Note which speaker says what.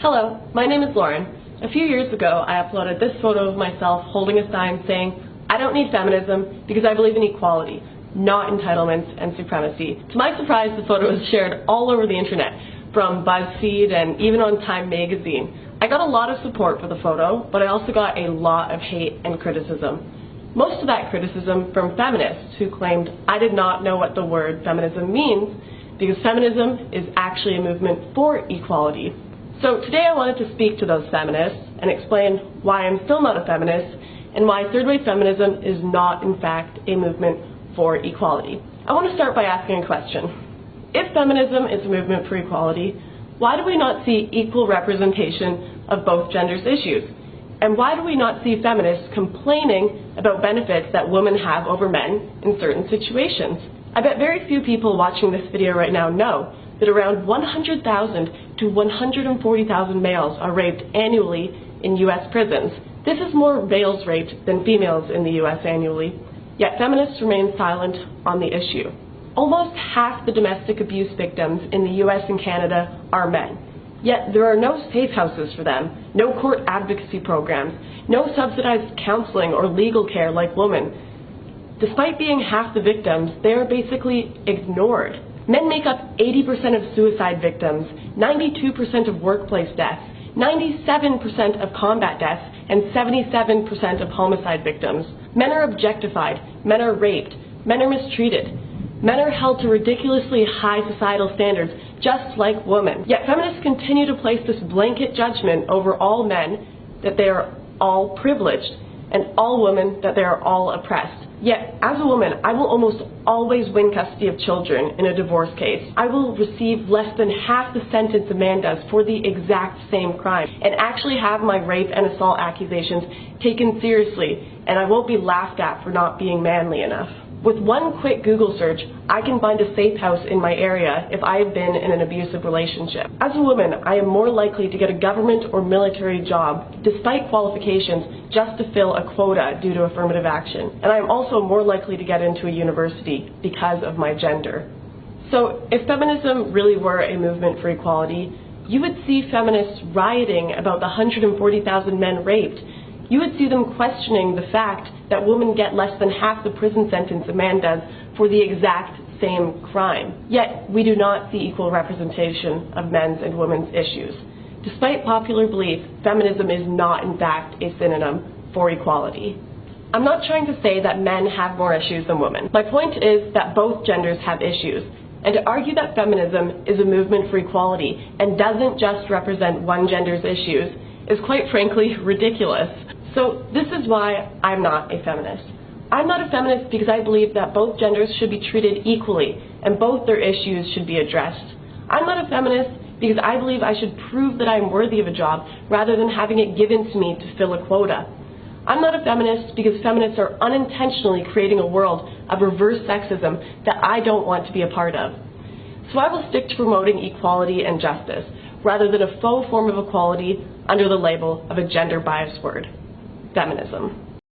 Speaker 1: Hello, my name is Lauren. A few years ago, I uploaded this photo of myself holding a sign saying, "I don't need feminism because I believe in equality, not entitlements and supremacy." To my surprise, the photo was shared all over the internet, from BuzzFeed and even on Time magazine. I got a lot of support for the photo, but I also got a lot of hate and criticism. Most of that criticism from feminists who claimed I did not know what the word feminism means because feminism is actually a movement for equality. So today I wanted to speak to those feminists and explain why I'm still not a feminist and why third-wave feminism is not, in fact, a movement for equality. I want to start by asking a question. If feminism is a movement for equality, why do we not see equal representation of both genders' issues? And why do we not see feminists complaining about benefits that women have over men in certain situations? I bet very few people watching this video right now know that around 100,000 to 140,000 males are raped annually in U.S. prisons. This is more males raped than females in the U.S. annually. Yet feminists remain silent on the issue. Almost half the domestic abuse victims in the U.S. and Canada are men. Yet there are no safe houses for them, no court advocacy programs, no subsidized counseling or legal care like women. Despite being half the victims, they are basically ignored. Men make up 80% of suicide victims, 92% of workplace deaths, 97% of combat deaths, and 77% of homicide victims. Men are objectified, men are raped, men are mistreated. Men are held to ridiculously high societal standards, just like women. Yet feminists continue to place this blanket judgment over all men that they are all privileged, and all women that they are all oppressed. Yet, as a woman, I will almost always win custody of children in a divorce case. I will receive less than half the sentence a man does for the exact same crime, and actually have my rape and assault accusations taken seriously, and I won't be laughed at for not being manly enough. With one quick Google search, I can find a safe house in my area if I have been in an abusive relationship. As a woman, I am more likely to get a government or military job, despite qualifications, just to fill a quota due to affirmative action. And I am also more likely to get into a university because of my gender. So if feminism really were a movement for equality, you would see feminists rioting about the 140,000 men raped. You would see them questioning the fact that women get less than half the prison sentence a man does for the exact same crime. Yet, we do not see equal representation of men's and women's issues. Despite popular belief, feminism is not, in fact, a synonym for equality. I'm not trying to say that men have more issues than women. My point is that both genders have issues, and to argue that feminism is a movement for equality and doesn't just represent one gender's issues is quite frankly ridiculous. So this is why I'm not a feminist. I'm not a feminist because I believe that both genders should be treated equally and both their issues should be addressed. I'm not a feminist because I believe I should prove that I'm worthy of a job rather than having it given to me to fill a quota. I'm not a feminist because feminists are unintentionally creating a world of reverse sexism that I don't want to be a part of. So I will stick to promoting equality and justice rather than a faux form of equality under the label of a gender-biased word: feminism.